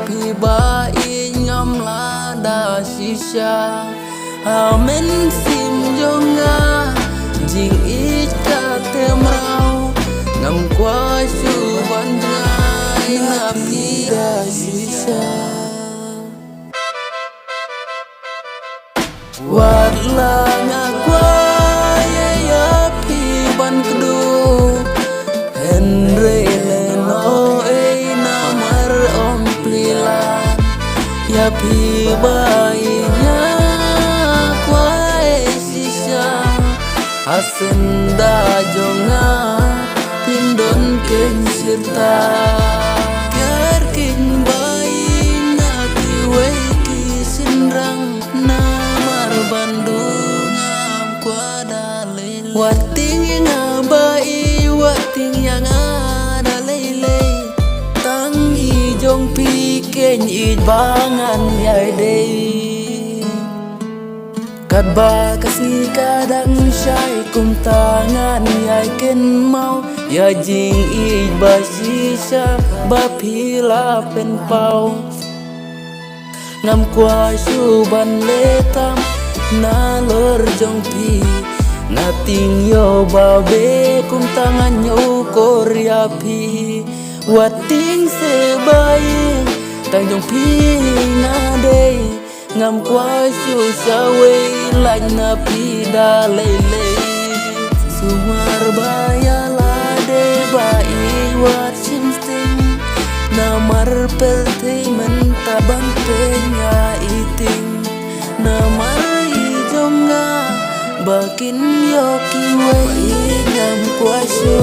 phi ba i ngam la da shisha amen sim jonga jing ít ka tem rau ngam qua su ban ngai na phi da shisha wat la nga qua ya phi ban kudu Henry leno na mar om plila ya phi bai nya qua shisha asenda jonga pindon ken sirta ker kin bai na kiwe ki sinrang na mar bandung kwa dalil wating nga bai wating yang ada lele tang i jong pi ken i bangan yai dei kat ba kasi kadang syai kum tangan yai ken mau ya jing i ba shisha ba phila pen pau ngam qua su ban le tam na lor jong pi na ting yo ba be kum tangan yo korea pi wating se bai tang jong pi na de ngam qua su sa we lạnh na pi da le le sumar ba ya la de ba i wat chin sting na mar pel te men ta ban pe nya iting na mar i jonga bakin yo kiwe ngam kwa shu